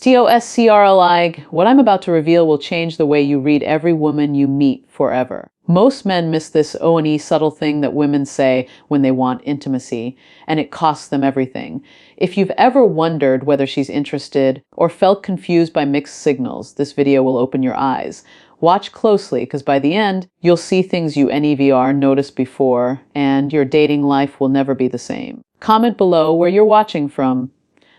STOSCRLIG, what I'm about to reveal will change the way you read every woman you meet forever. Most men miss this O&E subtle thing that women say when they want intimacy, and it costs them everything. If you've ever wondered whether she's interested or felt confused by mixed signals, this video will open your eyes. Watch closely, because by the end, you'll see things you NEVR noticed before, and your dating life will never be the same. Comment below where you're watching from.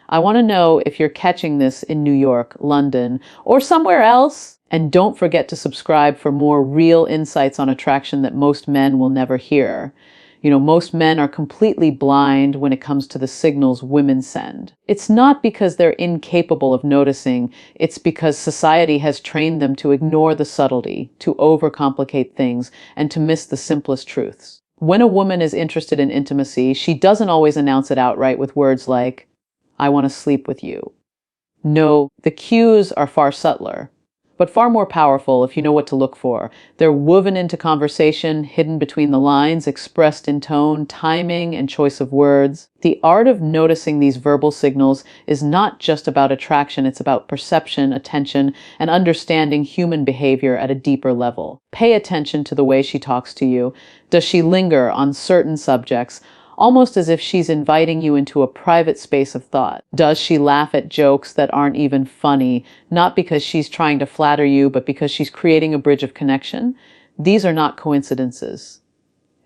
I want to know if you're catching this in New York, London, or somewhere else. And don't forget to subscribe for more real insights on attraction that most men will never hear. You know, most men are completely blind when it comes to the signals women send. It's not because they're incapable of noticing, it's because society has trained them to ignore the subtlety, to overcomplicate things, and to miss the simplest truths. When a woman is interested in intimacy, she doesn't always announce it outright with words like, "I want to sleep with you." No, the cues are far subtler, but far more powerful if you know what to look for. They're woven into conversation, hidden between the lines, expressed in tone, timing, and choice of words. The art of noticing these verbal signals is not just about attraction, it's about perception, attention, and understanding human behavior at a deeper level. Pay attention to the way she talks to you. Does she linger on certain subjects, almost as if she's inviting you into a private space of thought? Does she laugh at jokes that aren't even funny, not because she's trying to flatter you, but because she's creating a bridge of connection? These are not coincidences.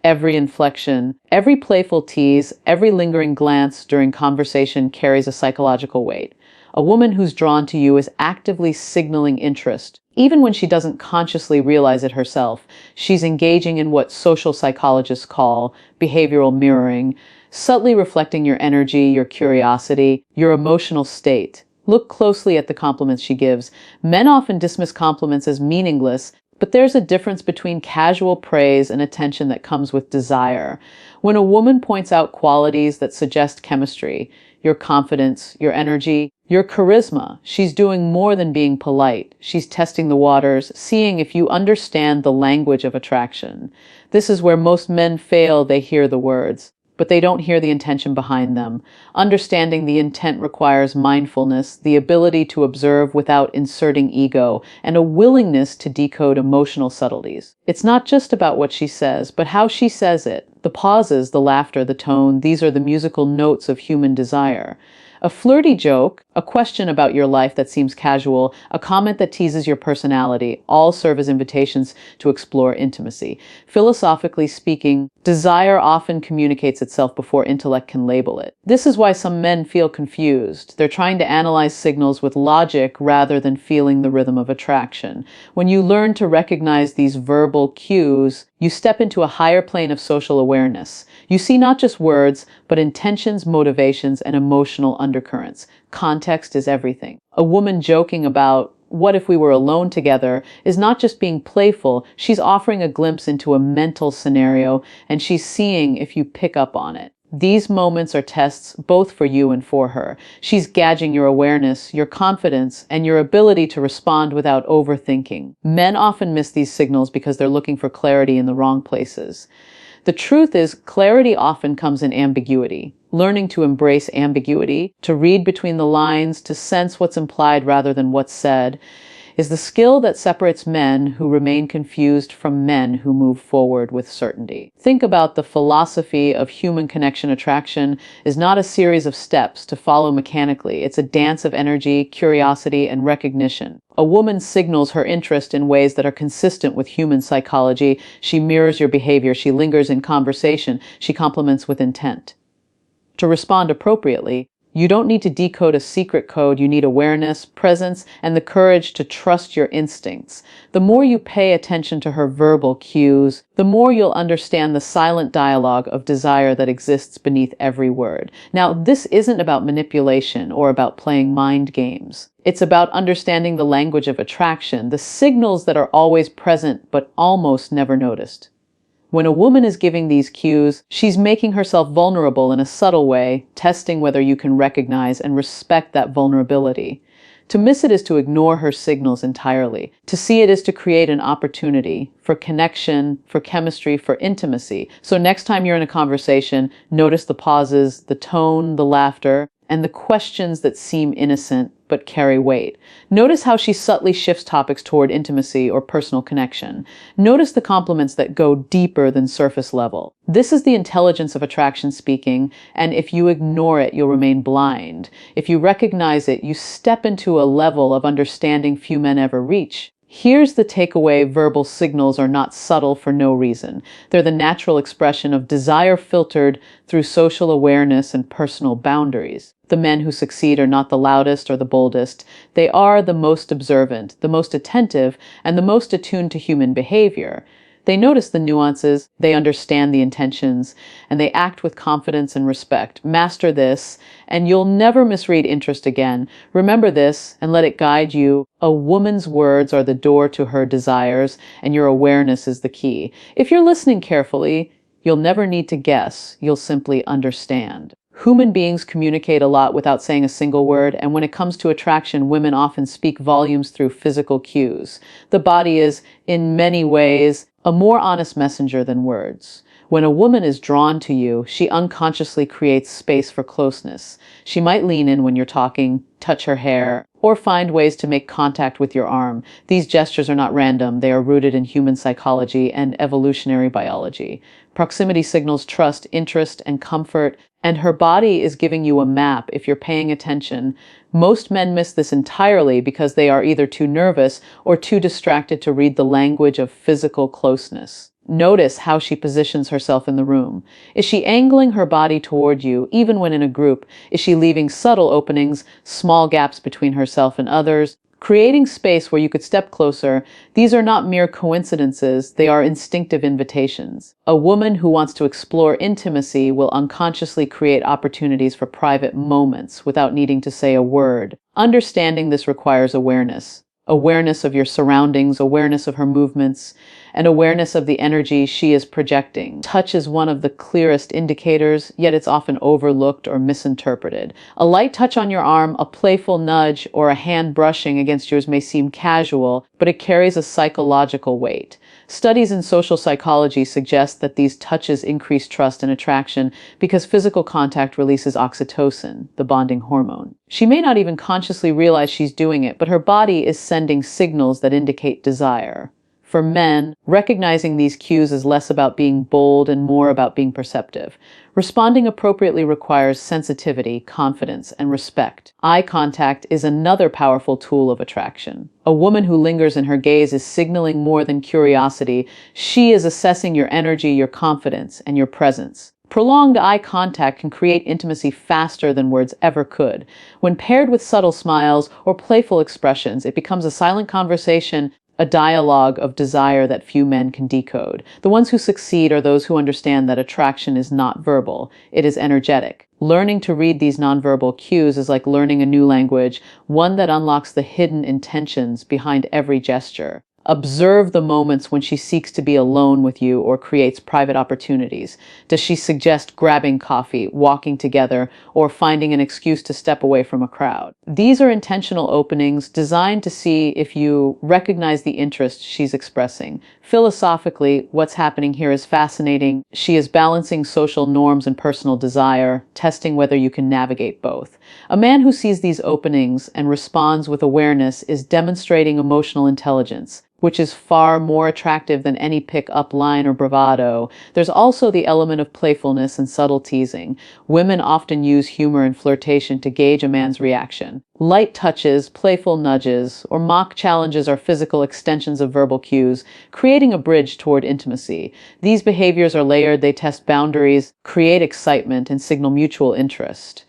Every inflection, every playful tease, every lingering glance during conversation carries a psychological weight. A woman who's drawn to you is actively signaling interest. Even when she doesn't consciously realize it herself, she's engaging in what social psychologists call behavioral mirroring, subtly reflecting your energy, your curiosity, your emotional state. Look closely at the compliments she gives. Men often dismiss compliments as meaningless, but there's a difference between casual praise and attention that comes with desire. When a woman points out qualities that suggest chemistry, your confidence, your energy, your charisma, she's doing more than being polite. She's testing the waters, seeing if you understand the language of attraction. This is where most men fail. They hear the words, but they don't hear the intention behind them. Understanding the intent requires mindfulness, the ability to observe without inserting ego, and a willingness to decode emotional subtleties. It's not just about what she says, but how she says it. The pauses, the laughter, the tone, these are the musical notes of human desire. A flirty joke, a question about your life that seems casual, a comment that teases your personality, all serve as invitations to explore intimacy. Philosophically speaking, desire often communicates itself before intellect can label it. This is why some men feel confused. They're trying to analyze signals with logic rather than feeling the rhythm of attraction. When you learn to recognize these verbal cues, you step into a higher plane of social awareness. You see not just words, but intentions, motivations, and emotional undercurrents. Context is everything. A woman joking about, "What if we were alone together?" is not just being playful, she's offering a glimpse into a mental scenario, and she's seeing if you pick up on it. These moments are tests both for you and for her. She's gauging your awareness, your confidence, and your ability to respond without overthinking. Men often miss these signals because they're looking for clarity in the wrong places. The truth is, clarity often comes in ambiguity. Learning to embrace ambiguity, to read between the lines, to sense what's implied rather than what's said, is the skill that separates men who remain confused from men who move forward with certainty. Think about the philosophy of human connection. Attraction is not a series of steps to follow mechanically. It's a dance of energy, curiosity, and recognition. A woman signals her interest in ways that are consistent with human psychology. She mirrors your behavior. She lingers in conversation. She compliments with intent. To respond appropriately, you don't need to decode a secret code. You need awareness, presence, and the courage to trust your instincts. The more you pay attention to her verbal cues, the more you'll understand the silent dialogue of desire that exists beneath every word. Now, this isn't about manipulation or about playing mind games. It's about understanding the language of attraction, the signals that are always present but almost never noticed. When a woman is giving these cues, she's making herself vulnerable in a subtle way, testing whether you can recognize and respect that vulnerability. To miss it is to ignore her signals entirely. To see it is to create an opportunity for connection, for chemistry, for intimacy. So next time you're in a conversation, notice the pauses, the tone, the laughter, and the questions that seem innocent but carry weight. Notice how she subtly shifts topics toward intimacy or personal connection. Notice the compliments that go deeper than surface level. This is the intelligence of attraction speaking, and if you ignore it, you'll remain blind. If you recognize it, you step into a level of understanding few men ever reach. Here's the takeaway: verbal signals are not subtle for no reason. They're the natural expression of desire filtered through social awareness and personal boundaries. The men who succeed are not the loudest or the boldest. They are the most observant, the most attentive, and the most attuned to human behavior. They notice the nuances, they understand the intentions, and they act with confidence and respect. Master this, and you'll never misread interest again. Remember this, and let it guide you. A woman's words are the door to her desires, and your awareness is the key. If you're listening carefully, you'll never need to guess. You'll simply understand. Human beings communicate a lot without saying a single word, and when it comes to attraction, women often speak volumes through physical cues. The body is, in many ways, a more honest messenger than words. When a woman is drawn to you, she unconsciously creates space for closeness. She might lean in when you're talking, touch her hair, or find ways to make contact with your arm. These gestures are not random. They are rooted in human psychology and evolutionary biology. Proximity signals trust, interest, and comfort, and her body is giving you a map if you're paying attention. Most men miss this entirely because they are either too nervous or too distracted to read the language of physical closeness. Notice how she positions herself in the room. Is she angling her body toward you, even when in a group? Is she leaving subtle openings, small gaps between herself and others? Creating space where you could step closer. These are not mere coincidences, they are instinctive invitations. A woman who wants to explore intimacy will unconsciously create opportunities for private moments without needing to say a word. Understanding this requires awareness. Awareness of your surroundings, awareness of her movements, and awareness of the energy she is projecting. Touch is one of the clearest indicators, yet it's often overlooked or misinterpreted. A light touch on your arm, a playful nudge, or a hand brushing against yours may seem casual, but it carries a psychological weight. Studies in social psychology suggest that these touches increase trust and attraction because physical contact releases oxytocin, the bonding hormone. She may not even consciously realize she's doing it, but her body is sending signals that indicate desire. For men, recognizing these cues is less about being bold and more about being perceptive. Responding appropriately requires sensitivity, confidence, and respect. Eye contact is another powerful tool of attraction. A woman who lingers in her gaze is signaling more than curiosity. She is assessing your energy, your confidence, and your presence. Prolonged eye contact can create intimacy faster than words ever could. When paired with subtle smiles or playful expressions, it becomes a silent conversation, a dialogue of desire that few men can decode. The ones who succeed are those who understand that attraction is not verbal, it is energetic. Learning to read these nonverbal cues is like learning a new language, one that unlocks the hidden intentions behind every gesture. Observe the moments when she seeks to be alone with you or creates private opportunities. Does she suggest grabbing coffee, walking together, or finding an excuse to step away from a crowd? These are intentional openings designed to see if you recognize the interest she's expressing. Philosophically, what's happening here is fascinating. She is balancing social norms and personal desire, testing whether you can navigate both. A man who sees these openings and responds with awareness is demonstrating emotional intelligence, which is far more attractive than any pick-up line or bravado. There's also the element of playfulness and subtle teasing. Women often use humor and flirtation to gauge a man's reaction. Light touches, playful nudges, or mock challenges are physical extensions of verbal cues, creating a bridge toward intimacy. These behaviors are layered, they test boundaries, create excitement, and signal mutual interest.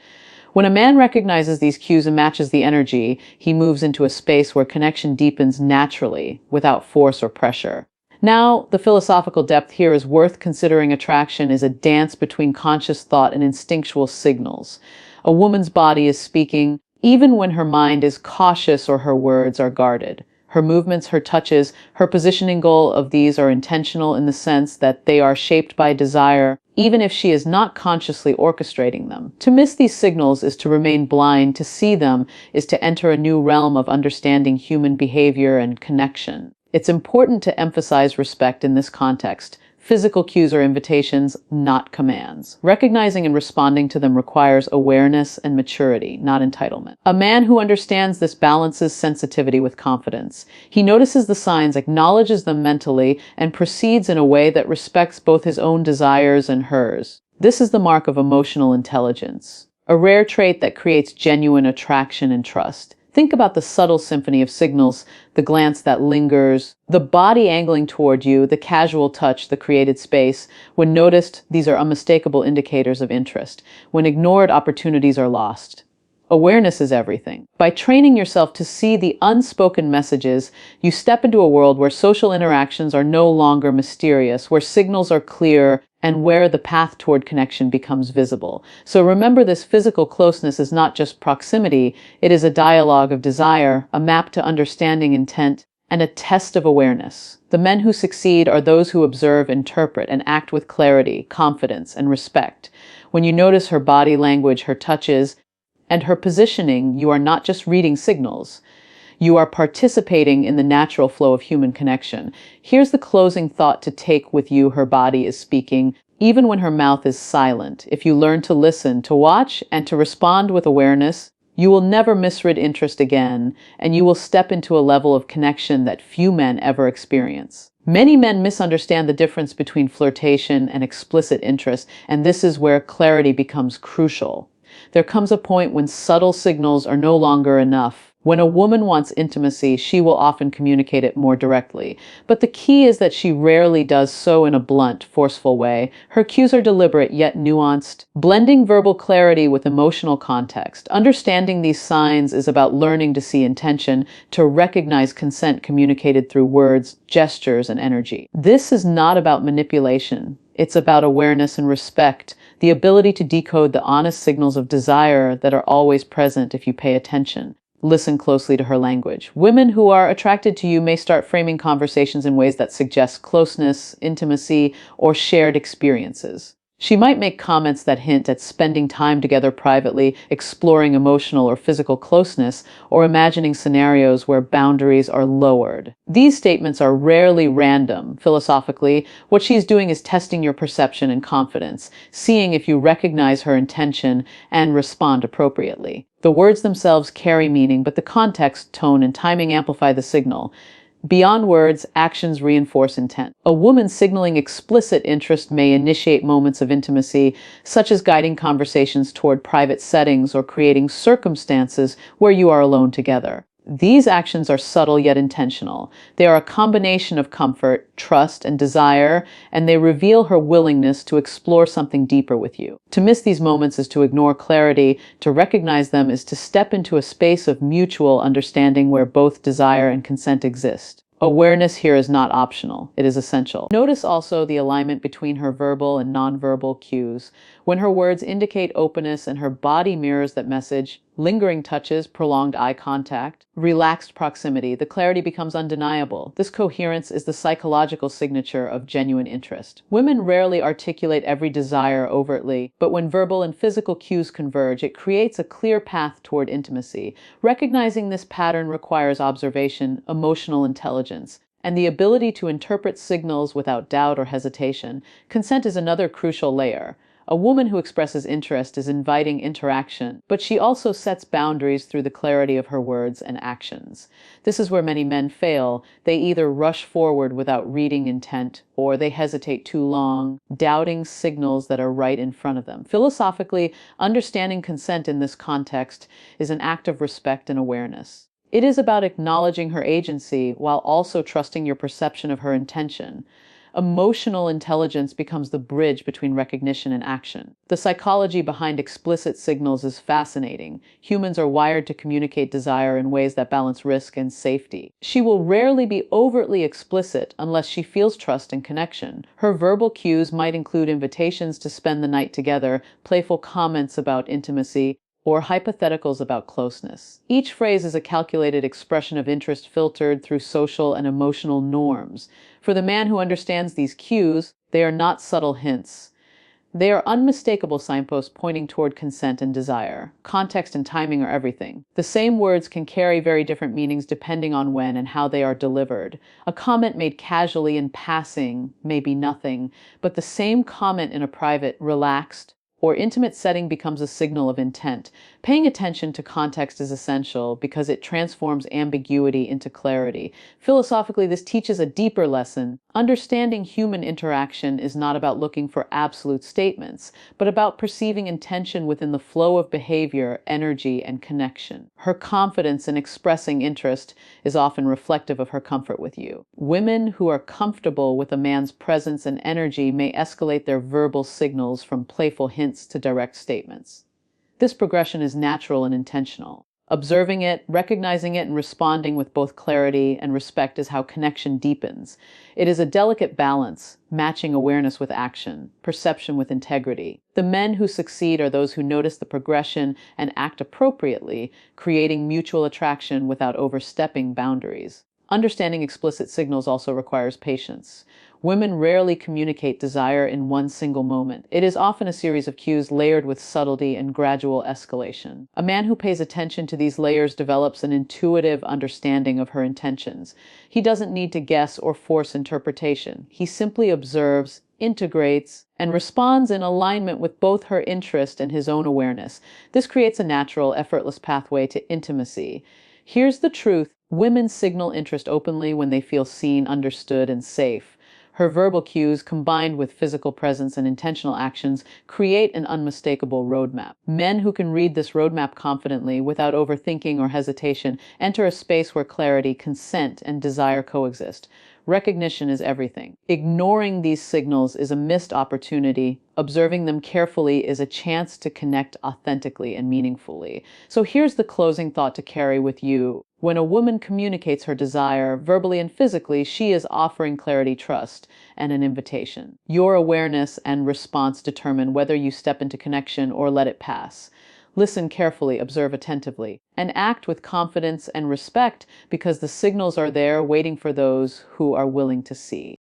When a man recognizes these cues and matches the energy, he moves into a space where connection deepens naturally, without force or pressure. Now, the philosophical depth here is worth considering. Attraction is a dance between conscious thought and instinctual signals. A woman's body is speaking, even when her mind is cautious or her words are guarded. Her movements, her touches, her positioning goal of these are intentional in the sense that they are shaped by desire, even if she is not consciously orchestrating them. To miss these signals is to remain blind. To see them is to enter a new realm of understanding human behavior and connection. It's important to emphasize respect in this context. Physical cues are invitations, not commands. Recognizing and responding to them requires awareness and maturity, not entitlement. A man who understands this balances sensitivity with confidence. He notices the signs, acknowledges them mentally, and proceeds in a way that respects both his own desires and hers. This is the mark of emotional intelligence, a rare trait that creates genuine attraction and trust. Think about the subtle symphony of signals, the glance that lingers, the body angling toward you, the casual touch, the created space. When noticed, these are unmistakable indicators of interest. When ignored, opportunities are lost. Awareness is everything. By training yourself to see the unspoken messages, you step into a world where social interactions are no longer mysterious, where signals are clear, and where the path toward connection becomes visible. So remember, this physical closeness is not just proximity, it is a dialogue of desire, a map to understanding intent, and a test of awareness. The men who succeed are those who observe, interpret, and act with clarity, confidence, and respect. When you notice her body language, her touches, and her positioning, you are not just reading signals. You are participating in the natural flow of human connection. Here's the closing thought to take with you. Her body is speaking, even when her mouth is silent. If you learn to listen, to watch, and to respond with awareness, you will never misread interest again, and you will step into a level of connection that few men ever experience. Many men misunderstand the difference between flirtation and explicit interest, and this is where clarity becomes crucial. There comes a point when subtle signals are no longer enough. When a woman wants intimacy, she will often communicate it more directly. But the key is that she rarely does so in a blunt, forceful way. Her cues are deliberate yet nuanced, blending verbal clarity with emotional context. Understanding these signs is about learning to see intention, to recognize consent communicated through words, gestures, and energy. This is not about manipulation. It's about awareness and respect, the ability to decode the honest signals of desire that are always present if you pay attention. Listen closely to her language. Women who are attracted to you may start framing conversations in ways that suggest closeness, intimacy, or shared experiences. She might make comments that hint at spending time together privately, exploring emotional or physical closeness, or imagining scenarios where boundaries are lowered. These statements are rarely random. Philosophically, what she's doing is testing your perception and confidence, seeing if you recognize her intention and respond appropriately. The words themselves carry meaning, but the context, tone, and timing amplify the signal. Beyond words, actions reinforce intent. A woman signaling explicit interest may initiate moments of intimacy, such as guiding conversations toward private settings or creating circumstances where you are alone together. These actions are subtle yet intentional. They are a combination of comfort, trust, and desire, and they reveal her willingness to explore something deeper with you. To miss these moments is to ignore clarity. To recognize them is to step into a space of mutual understanding where both desire and consent exist. Awareness here is not optional, it is essential. Notice also the alignment between her verbal and nonverbal cues. When her words indicate openness and her body mirrors that message, lingering touches, prolonged eye contact, relaxed proximity, the clarity becomes undeniable. This coherence is the psychological signature of genuine interest. Women rarely articulate every desire overtly, but when verbal and physical cues converge, it creates a clear path toward intimacy. Recognizing this pattern requires observation, emotional intelligence, and the ability to interpret signals without doubt or hesitation. Consent is another crucial layer. A woman who expresses interest is inviting interaction, but she also sets boundaries through the clarity of her words and actions. This is where many men fail. They either rush forward without reading intent, or they hesitate too long, doubting signals that are right in front of them. Philosophically, understanding consent in this context is an act of respect and awareness. It is about acknowledging her agency while also trusting your perception of her intention. Emotional intelligence becomes the bridge between recognition and action. The psychology behind explicit signals is fascinating. Humans are wired to communicate desire in ways that balance risk and safety. She will rarely be overtly explicit unless she feels trust and connection. Her verbal cues might include invitations to spend the night together, playful comments about intimacy, or hypotheticals about closeness. Each phrase is a calculated expression of interest filtered through social and emotional norms. For the man who understands these cues, they are not subtle hints. They are unmistakable signposts pointing toward consent and desire. Context and timing are everything. The same words can carry very different meanings depending on when and how they are delivered. A comment made casually in passing may be nothing, but the same comment in a private, relaxed, or intimate setting becomes a signal of intent. Paying attention to context is essential because it transforms ambiguity into clarity. Philosophically, this teaches a deeper lesson. Understanding human interaction is not about looking for absolute statements, but about perceiving intention within the flow of behavior, energy, and connection. Her confidence in expressing interest is often reflective of her comfort with you. Women who are comfortable with a man's presence and energy may escalate their verbal signals from playful hints to direct statements. This progression is natural and intentional. Observing it, recognizing it, and responding with both clarity and respect is how connection deepens. It is a delicate balance, matching awareness with action, perception with integrity. The men who succeed are those who notice the progression and act appropriately, creating mutual attraction without overstepping boundaries. Understanding explicit signals also requires patience. Women rarely communicate desire in one single moment. It is often a series of cues layered with subtlety and gradual escalation. A man who pays attention to these layers develops an intuitive understanding of her intentions. He doesn't need to guess or force interpretation. He simply observes, integrates, and responds in alignment with both her interest and his own awareness. This creates a natural, effortless pathway to intimacy. Here's the truth. Women signal interest openly when they feel seen, understood, and safe. Her verbal cues, combined with physical presence and intentional actions, create an unmistakable roadmap. Men who can read this roadmap confidently, without overthinking or hesitation, enter a space where clarity, consent, and desire coexist. Recognition is everything. Ignoring these signals is a missed opportunity. Observing them carefully is a chance to connect authentically and meaningfully. So here's the closing thought to carry with you. When a woman communicates her desire, verbally and physically, she is offering clarity, trust, and an invitation. Your awareness and response determine whether you step into connection or let it pass. Listen carefully, observe attentively, and act with confidence and respect because the signals are there waiting for those who are willing to see.